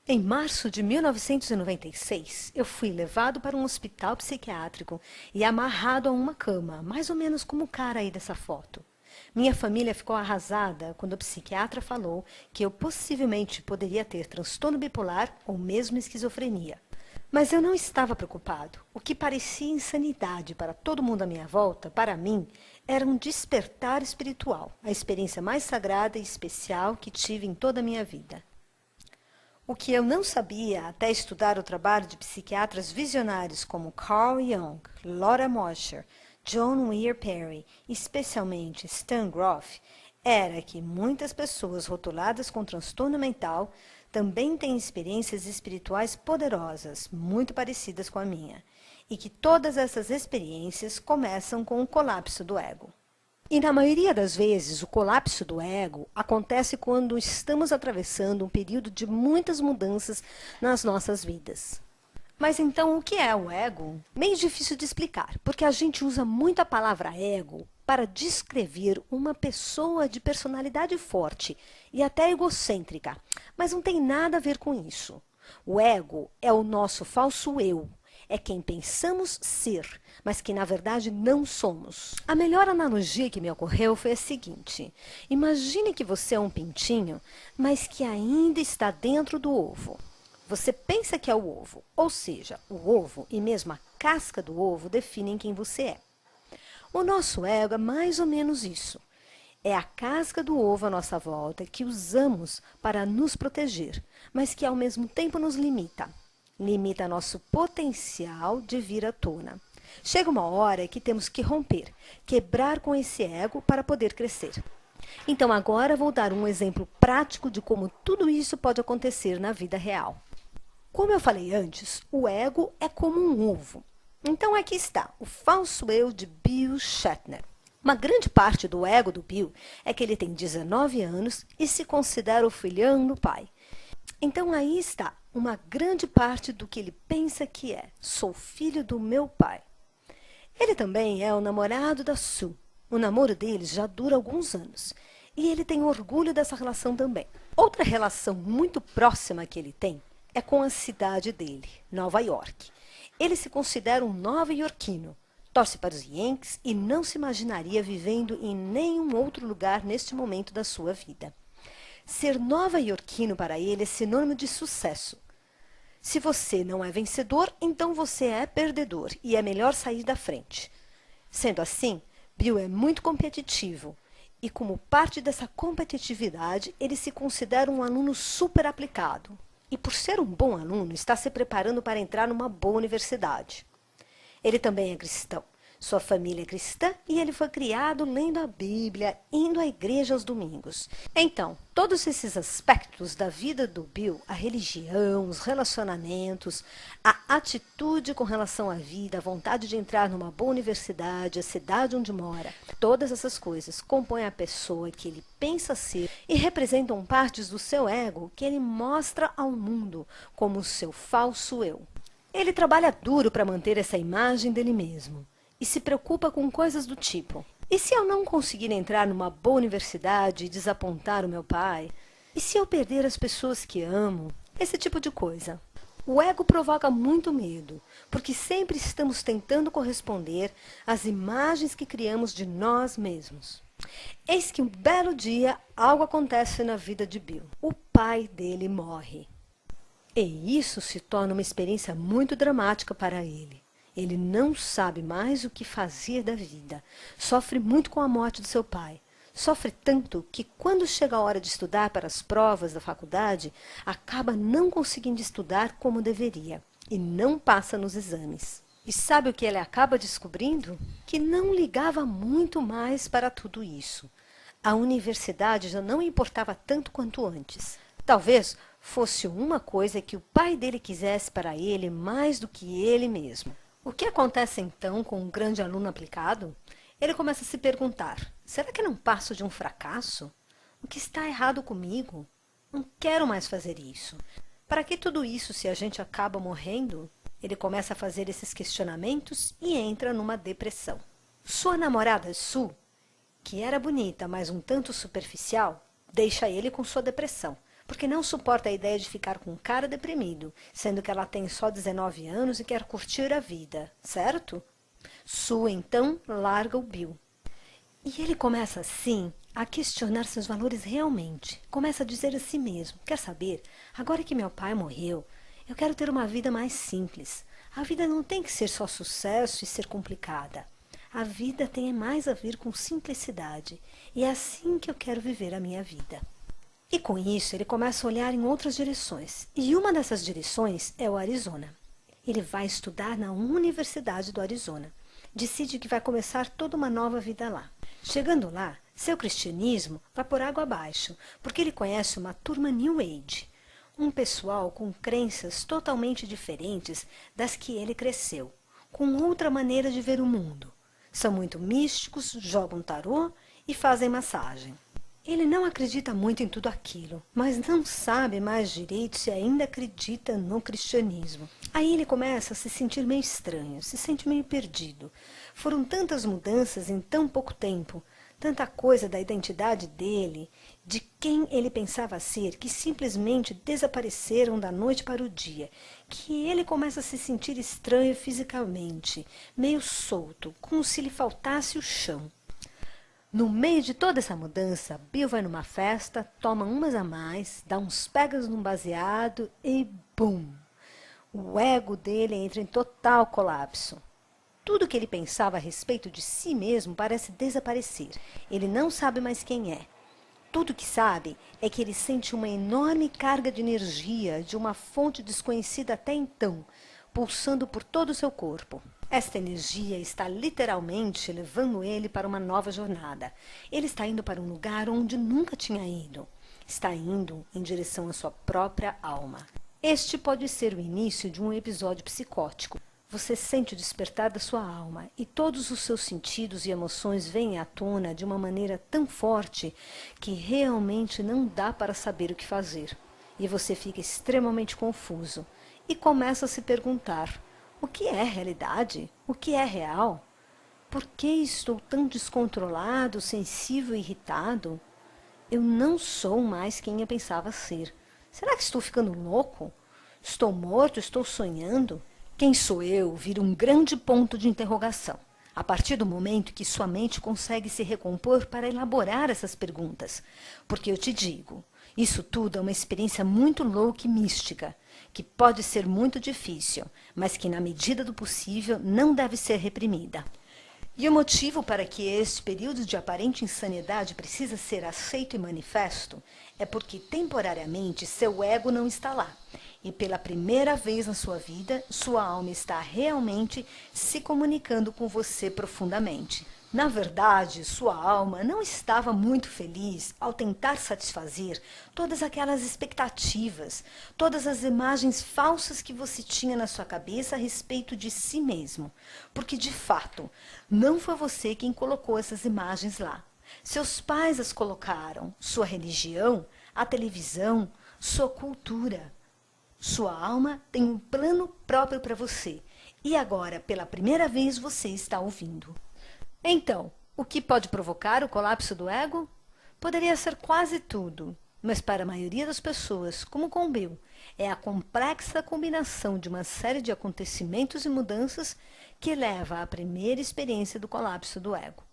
Em março de 1996, eu fui levado para um hospital psiquiátrico e amarrado a uma cama, mais ou menos como o cara aí dessa foto. Minha família ficou arrasada quando o psiquiatra falou que eu possivelmente poderia ter transtorno bipolar ou mesmo esquizofrenia. Mas eu não estava preocupado. O que parecia insanidade para todo mundo à minha volta, para mim, era um despertar espiritual, a experiência mais sagrada e especial que tive em toda a minha vida. O que eu não sabia até estudar o trabalho de psiquiatras visionários como Carl Jung, Laura Mosher, John Weir Perry e especialmente Stan Grof, era que muitas pessoas rotuladas com transtorno mental também têm experiências espirituais poderosas, muito parecidas com a minha, e que todas essas experiências começam com o colapso do ego. E na maioria das vezes, o colapso do ego acontece quando estamos atravessando um período de muitas mudanças nas nossas vidas. Mas então, o que é o ego? Meio difícil de explicar, porque a gente usa muito a palavra ego para descrever uma pessoa de personalidade forte e até egocêntrica, mas não tem nada a ver com isso. O ego é o nosso falso eu. É quem pensamos ser, mas que na verdade não somos. A melhor analogia que me ocorreu foi a seguinte: imagine que você é um pintinho, mas que ainda está dentro do ovo. Você pensa que é o ovo, ou seja, o ovo e mesmo a casca do ovo definem quem você é. O nosso ego é mais ou menos isso. É a casca do ovo à nossa volta que usamos para nos proteger, mas que ao mesmo tempo nos limita. Limita nosso potencial de vir à tona. Chega uma hora que temos que romper, quebrar com esse ego para poder crescer. Então agora vou dar um exemplo prático de como tudo isso pode acontecer na vida real. Como eu falei antes, o ego é como um ovo. Então aqui está, o falso eu de Bill Shatner. Uma grande parte do ego do Bill é que ele tem 19 anos e se considera o filhão do pai. Então aí está uma grande parte do que ele pensa que é. Sou filho do meu pai. Ele também é o namorado da Sue. O namoro deles já dura alguns anos. E ele tem orgulho dessa relação também. Outra relação muito próxima que ele tem é com a cidade dele, Nova York. Ele se considera um nova-iorquino. Torce para os Yankees e não se imaginaria vivendo em nenhum outro lugar neste momento da sua vida. Ser nova-iorquino para ele é sinônimo de sucesso. Se você não é vencedor, então você é perdedor e é melhor sair da frente. Sendo assim, Bill é muito competitivo e, como parte dessa competitividade, ele se considera um aluno super aplicado. E, por ser um bom aluno, está se preparando para entrar numa boa universidade. Ele também é cristão. Sua família é cristã e ele foi criado lendo a Bíblia, indo à igreja aos domingos. Então, todos esses aspectos da vida do Bill, a religião, os relacionamentos, a atitude com relação à vida, a vontade de entrar numa boa universidade, a cidade onde mora, todas essas coisas compõem a pessoa que ele pensa ser e representam partes do seu ego que ele mostra ao mundo como o seu falso eu. Ele trabalha duro para manter essa imagem dele mesmo. E se preocupa com coisas do tipo: e se eu não conseguir entrar numa boa universidade e desapontar o meu pai? E se eu perder as pessoas que amo? Esse tipo de coisa. O ego provoca muito medo, porque sempre estamos tentando corresponder às imagens que criamos de nós mesmos. Eis que um belo dia algo acontece na vida de Bill. O pai dele morre. E isso se torna uma experiência muito dramática para ele. Ele não sabe mais o que fazer da vida. Sofre muito com a morte do seu pai. Sofre tanto que, quando chega a hora de estudar para as provas da faculdade, acaba não conseguindo estudar como deveria e não passa nos exames. E sabe o que ele acaba descobrindo? Que não ligava muito mais para tudo isso. A universidade já não importava tanto quanto antes. Talvez fosse uma coisa que o pai dele quisesse para ele mais do que ele mesmo. O que acontece então com um grande aluno aplicado? Ele começa a se perguntar: será que não passo de um fracasso? O que está errado comigo? Não quero mais fazer isso. Para que tudo isso se a gente acaba morrendo? Ele começa a fazer esses questionamentos e entra numa depressão. Sua namorada Sue, que era bonita, mas um tanto superficial, deixa ele com sua depressão, porque não suporta a ideia de ficar com um cara deprimido, sendo que ela tem só 19 anos e quer curtir a vida, certo? Sue, então, larga o Bill. E ele começa assim a questionar seus valores realmente. Começa a dizer a si mesmo, quer saber, agora que meu pai morreu, eu quero ter uma vida mais simples. A vida não tem que ser só sucesso e ser complicada. A vida tem mais a ver com simplicidade. E é assim que eu quero viver a minha vida. E com isso ele começa a olhar em outras direções. E uma dessas direções é o Arizona. Ele vai estudar na Universidade do Arizona. Decide que vai começar toda uma nova vida lá. Chegando lá, seu cristianismo vai por água abaixo, porque ele conhece uma turma New Age. Um pessoal com crenças totalmente diferentes das que ele cresceu, com outra maneira de ver o mundo. São muito místicos, jogam tarô e fazem massagem. Ele não acredita muito em tudo aquilo, mas não sabe mais direito se ainda acredita no cristianismo. Aí ele começa a se sentir meio estranho, se sente meio perdido. Foram tantas mudanças em tão pouco tempo, tanta coisa da identidade dele, de quem ele pensava ser, que simplesmente desapareceram da noite para o dia, que ele começa a se sentir estranho fisicamente, meio solto, como se lhe faltasse o chão. No meio de toda essa mudança, Bill vai numa festa, toma umas a mais, dá uns pegas num baseado e bum! O ego dele entra em total colapso. Tudo que ele pensava a respeito de si mesmo parece desaparecer. Ele não sabe mais quem é. Tudo que sabe é que ele sente uma enorme carga de energia de uma fonte desconhecida até então, pulsando por todo o seu corpo. Esta energia está literalmente levando ele para uma nova jornada. Ele está indo para um lugar onde nunca tinha ido. Está indo em direção à sua própria alma. Este pode ser o início de um episódio psicótico. Você sente o despertar da sua alma e todos os seus sentidos e emoções vêm à tona de uma maneira tão forte que realmente não dá para saber o que fazer. E você fica extremamente confuso e começa a se perguntar: o que é realidade? O que é real? Por que estou tão descontrolado, sensível e irritado? Eu não sou mais quem eu pensava ser. Será que estou ficando louco? Estou morto? Estou sonhando? Quem sou eu vira um grande ponto de interrogação, a partir do momento que sua mente consegue se recompor para elaborar essas perguntas. Porque eu te digo, isso tudo é uma experiência muito louca e mística, que pode ser muito difícil, mas que, na medida do possível, não deve ser reprimida. E o motivo para que este período de aparente insanidade precisa ser aceito e manifesto é porque, temporariamente, seu ego não está lá. E pela primeira vez na sua vida, sua alma está realmente se comunicando com você profundamente. Na verdade, sua alma não estava muito feliz ao tentar satisfazer todas aquelas expectativas, todas as imagens falsas que você tinha na sua cabeça a respeito de si mesmo. Porque, de fato, não foi você quem colocou essas imagens lá. Seus pais as colocaram, sua religião, a televisão, sua cultura. Sua alma tem um plano próprio para você. E agora, pela primeira vez, você está ouvindo. Então, o que pode provocar o colapso do ego? Poderia ser quase tudo, mas para a maioria das pessoas, como com Bill, é a complexa combinação de uma série de acontecimentos e mudanças que leva à primeira experiência do colapso do ego.